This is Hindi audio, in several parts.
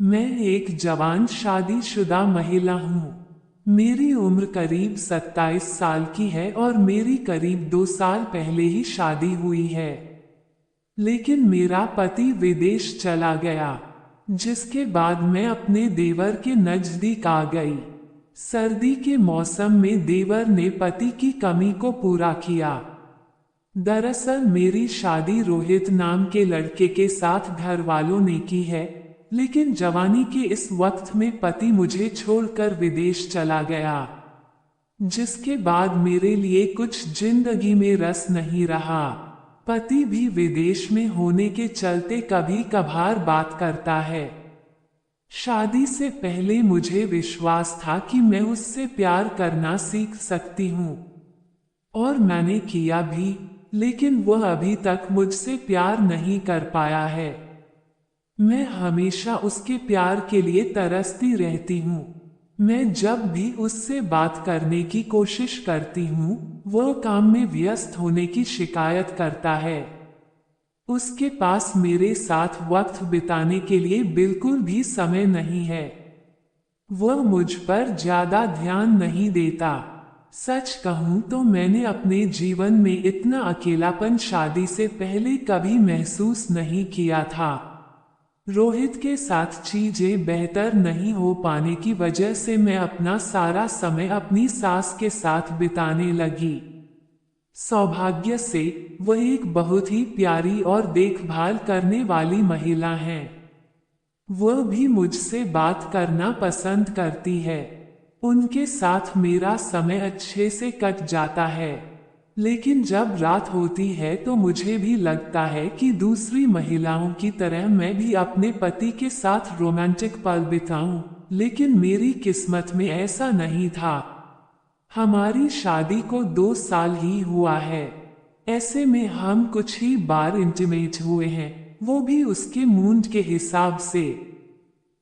मैं एक जवान शादीशुदा महिला हूँ। मेरी उम्र करीब 27 साल की है और मेरी करीब 2 साल पहले ही शादी हुई है। लेकिन मेरा पति विदेश चला गया, जिसके बाद मैं अपने देवर के नजदीक आ गई। सर्दी के मौसम में देवर ने पति की कमी को पूरा किया। दरअसल मेरी शादी रोहित नाम के लड़के के साथ घर वालों ने की है, लेकिन जवानी के इस वक्त में पति मुझे छोड़कर विदेश चला गया, जिसके बाद मेरे लिए कुछ जिंदगी में रस नहीं रहा। पति भी विदेश में होने के चलते कभी कभार बात करता है। शादी से पहले मुझे विश्वास था कि मैं उससे प्यार करना सीख सकती हूँ, और मैंने किया भी, लेकिन वह अभी तक मुझसे प्यार नहीं कर पाया है। मैं हमेशा उसके प्यार के लिए तरसती रहती हूँ। मैं जब भी उससे बात करने की कोशिश करती हूँ, वह काम में व्यस्त होने की शिकायत करता है। उसके पास मेरे साथ वक्त बिताने के लिए बिल्कुल भी समय नहीं है। वह मुझ पर ज्यादा ध्यान नहीं देता। सच कहूँ तो मैंने अपने जीवन में इतना अकेलापन शादी से पहले कभी महसूस नहीं किया था। रोहित के साथ चीजें बेहतर नहीं हो पाने की वजह से मैं अपना सारा समय अपनी सास के साथ बिताने लगी। सौभाग्य से वह एक बहुत ही प्यारी और देखभाल करने वाली महिला है। वह भी मुझसे बात करना पसंद करती है। उनके साथ मेरा समय अच्छे से कट जाता है। लेकिन जब रात होती है तो मुझे भी लगता है कि दूसरी महिलाओं की तरह मैं भी अपने पति के साथ रोमांटिक पल बिताऊं, लेकिन मेरी किस्मत में ऐसा नहीं था। हमारी शादी को 2 साल ही हुआ है। ऐसे में हम कुछ ही बार इंटीमेट हुए हैं, वो भी उसके मूड के हिसाब से।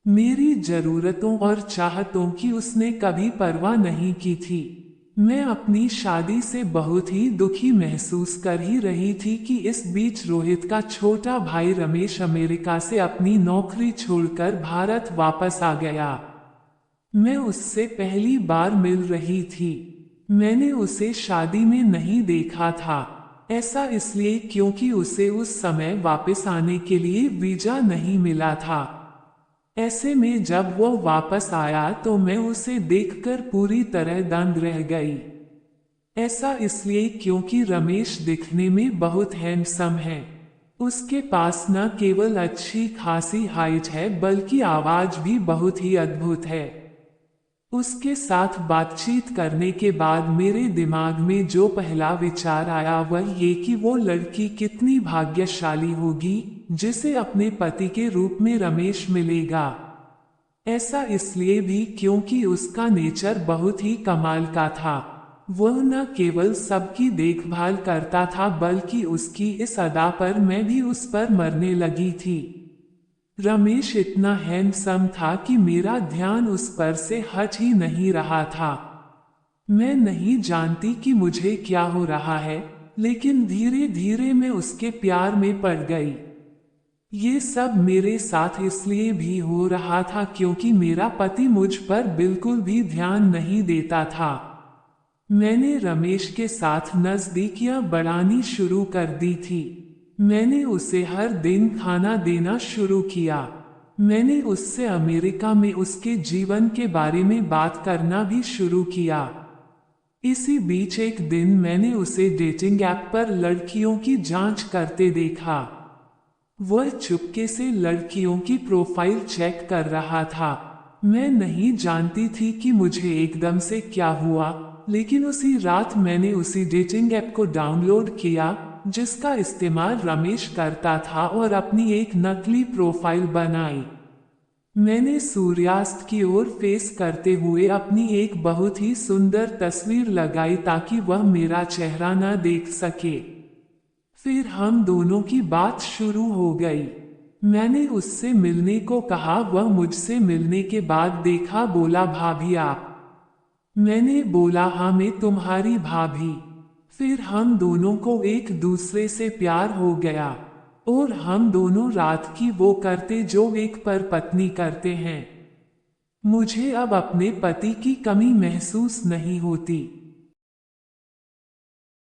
मेरी जरूरतों और चाहतों की उसने कभी परवाह नहीं की थी। मैं अपनी शादी से बहुत ही दुखी महसूस कर ही रही थी कि इस बीच रोहित का छोटा भाई रमेश अमेरिका से अपनी नौकरी छोड़कर भारत वापस आ गया। मैं उससे पहली बार मिल रही थी। मैंने उसे शादी में नहीं देखा था। ऐसा इसलिए क्योंकि उसे उस समय वापस आने के लिए वीजा नहीं मिला था। ऐसे में जब वो वापस आया तो मैं उसे देखकर पूरी तरह दंग रह गई। ऐसा इसलिए क्योंकि रमेश दिखने में बहुत हैंडसम है। उसके पास न केवल अच्छी खासी हाइट है, बल्कि आवाज भी बहुत ही अद्भुत है। उसके साथ बातचीत करने के बाद मेरे दिमाग में जो पहला विचार आया वह ये कि वो लड़की कितनी भाग्यशाली होगी जिसे अपने पति के रूप में रमेश मिलेगा। ऐसा इसलिए भी क्योंकि उसका नेचर बहुत ही कमाल का था। वह न केवल सबकी देखभाल करता था, बल्कि उसकी इस अदा पर मैं भी उस पर मरने लगी थी। रमेश इतना हैंडसम था कि मेरा ध्यान उस पर से हट ही नहीं रहा था। मैं नहीं जानती कि मुझे क्या हो रहा है, लेकिन धीरे धीरे मैं उसके प्यार में पड़ गई। ये सब मेरे साथ इसलिए भी हो रहा था क्योंकि मेरा पति मुझ पर बिल्कुल भी ध्यान नहीं देता था। मैंने रमेश के साथ नजदीकियां बढ़ानी शुरू कर दी थी। मैंने उसे हर दिन खाना देना शुरू किया। मैंने उससे अमेरिका में उसके जीवन के बारे में बात करना भी शुरू किया। इसी बीच एक दिन मैंने उसे डेटिंग ऐप पर लड़कियों की जांच करते देखा। वह चुपके से लड़कियों की प्रोफाइल चेक कर रहा था। मैं नहीं जानती थी कि मुझे एकदम से क्या हुआ, लेकिन उसी रात मैंने उसी डेटिंग ऐप को डाउनलोड किया जिसका इस्तेमाल रमेश करता था, और अपनी एक नकली प्रोफाइल बनाई। मैंने सूर्यास्त की ओर फेस करते हुए अपनी एक बहुत ही सुंदर तस्वीर लगाई ताकि वह मेरा चेहरा न देख सके। फिर हम दोनों की बात शुरू हो गई। मैंने उससे मिलने को कहा, वह मुझसे मिलने के बाद देखा बोला, भाभी आप? मैंने बोला हाँ, मैं तुम्हारी भाभी। फिर हम दोनों को एक दूसरे से प्यार हो गया। और हम दोनों रात की वो करते जो एक पर पत्नी करते हैं। मुझे अब अपने पति की कमी महसूस नहीं होती।